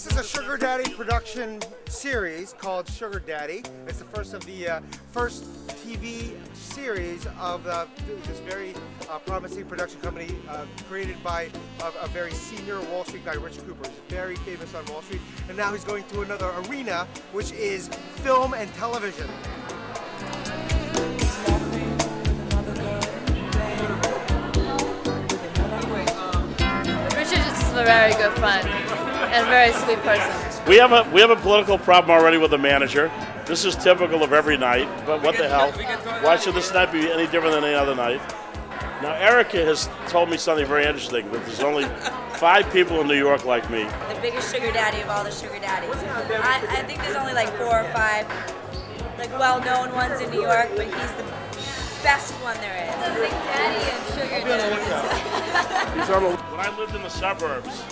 This is a Sugar Daddy production series called Sugar Daddy. It's the first of the first TV series of this very promising production company created by a very senior Wall Street guy, Rich Cooper. He's very famous on Wall Street, and now he's going to another arena, which is film and television. Richard is just a very good friend and a very sweet person. We have a political problem already with the manager. This is typical of every night, but what the hell? Why should this night be any different than any other night? Now, Erica has told me something very interesting, that there's only 5 people in New York like me. The biggest sugar daddy of all the sugar daddies. I think there's only like 4 or 5 like well-known ones in New York, but he's the best one there is. The big daddy of sugar daddies. When I lived in the suburbs,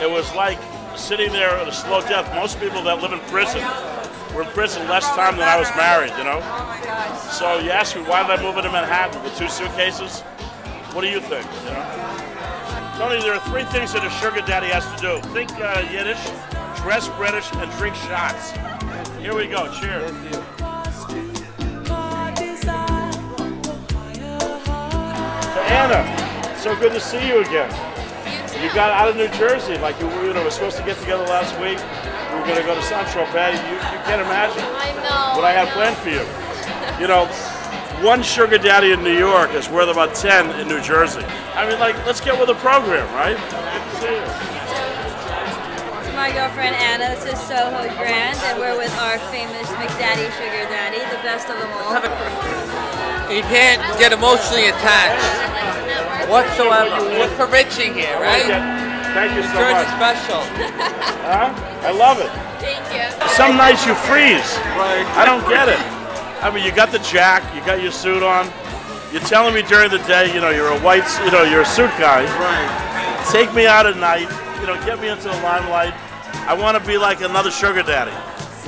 it was like sitting there at a slow death. Most people that live in prison were in prison less time than I was married, you know? Oh my gosh. So you ask me, why did I move into Manhattan with 2 suitcases? What do you think, you know? Tony, there are 3 things that a sugar daddy has to do. Think Yiddish, dress British, and drink shots. Here we go, cheers. So Anna, so good to see you again. You got out of New Jersey, like you were supposed to get together last week. We were going to go to San Tropez. You can't imagine what I had planned for you. You know, 1 sugar daddy in New York is worth about 10 in New Jersey. I mean, like, let's get with the program, right? Good to see you. To my girlfriend Anna, this is Soho Grand, and we're with our famous McDaddy Sugar Daddy, the best of them all. You can't get emotionally attached whatsoever. We're for Richie here, right? Thank you so George much. is special. Huh? I love it. Thank you. Some nights you freeze. Right. I don't get it. I mean, you got the jack, you got your suit on. You're telling me during the day, you know, you're a white, you know, you're a suit guy. Right. Take me out at night, you know, get me into the limelight. I want to be like another sugar daddy.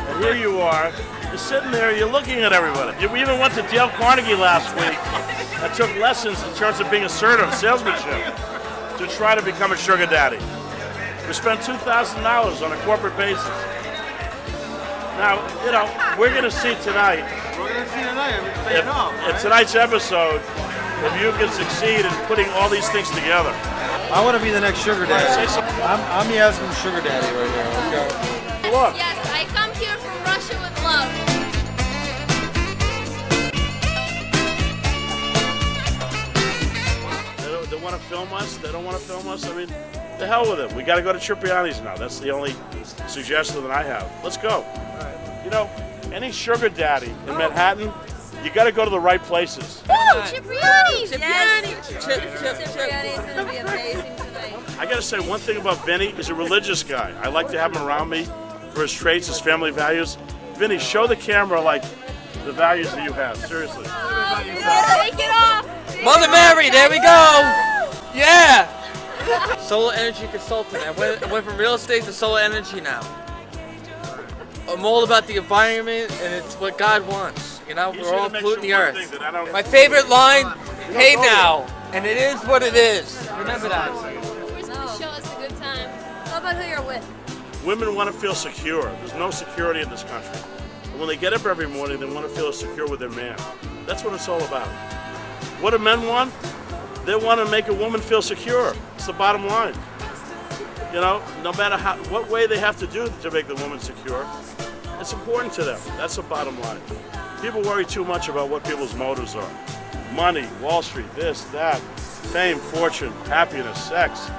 And here you are. You're sitting there, you're looking at everybody. We even went to Dale Carnegie last week and took lessons in terms of being assertive, salesmanship, to try to become a sugar daddy. We spent $2,000 on a corporate basis. Now, you know, we're going to see tonight. We're going to see tonight. In tonight's episode, if you can succeed in putting all these things together. I want to be the next sugar daddy. I'm Yasmin's sugar daddy right here. Okay. Look. Yes, I come here from Russia with love. They want to film us. They don't want to film us. I mean, the hell with it. We got to go to Cipriani's now. That's the only suggestion that I have. Let's go. You know, any sugar daddy in Manhattan, you got to go to the right places. Woo! Cipriani's! Yes. Cipriani's is going to be amazing tonight. I got to say one thing about Vinny. He's a religious guy. I like to have him around me for his traits, his family values. Vinny, show the camera like the values that you have. Seriously. Take it off! Mother Mary, there we go. Yeah. Solar energy consultant. I went from real estate to solar energy now. I'm all about the environment, and it's what God wants. You know, we're all polluting the earth. My favorite line, hey now, and it is what it is. Remember that. We're just going to show us a good time. How about who you're with? Women want to feel secure. There's no security in this country. And when they get up every morning, they want to feel secure with their man. That's what it's all about. What do men want? They want to make a woman feel secure. It's the bottom line. You know, no matter what way they have to do to make the woman secure, it's important to them. That's the bottom line. People worry too much about what people's motives are. Money, Wall Street, this, that, fame, fortune, happiness, sex.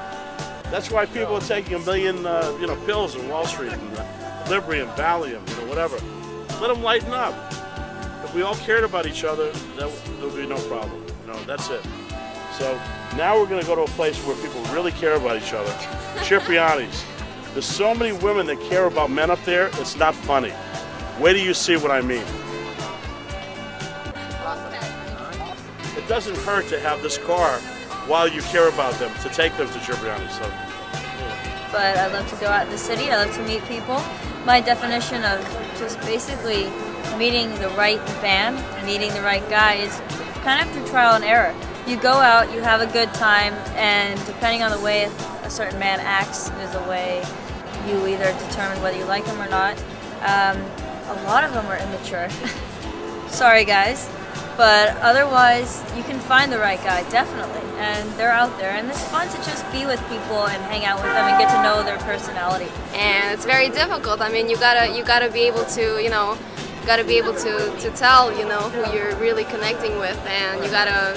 That's why people are taking 1 million, you know, pills in Wall Street, and Librium, Valium, you know, whatever. Let them lighten up. If we all cared about each other, there would be no problem. You know, that's it. So now we're going to go to a place where people really care about each other. Cipriani's. There's so many women that care about men up there, it's not funny. Wait till you see what I mean. It doesn't hurt to have this car while you care about them, to take them to Cipriani's. So. But I love to go out in the city. I love to meet people. My definition of just basically meeting the right man, meeting the right guy is kind of through trial and error. You go out, you have a good time, and depending on the way a certain man acts, there's a way you either determine whether you like them or not. A lot of them are immature. Sorry guys, but otherwise you can find the right guy, definitely, and they're out there, and it's fun to just be with people and hang out with them and get to know their personality. And it's very difficult. I mean, you gotta be able to, you know, to tell, you know, who you're really connecting with, and you gotta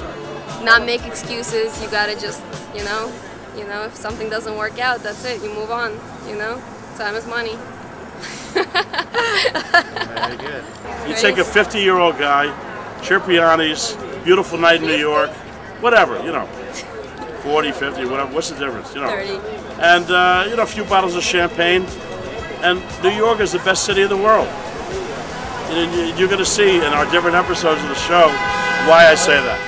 not make excuses. You gotta just, you know, if something doesn't work out, that's it. You move on. You know, time is money. Very good. You take a 50-year-old guy, Cipriani's, beautiful night in New York, whatever, you know, 40, 50, whatever, what's the difference, you know? 30. And, you know, a few bottles of champagne, and New York is the best city in the world. You're going to see in our different episodes of the show why I say that.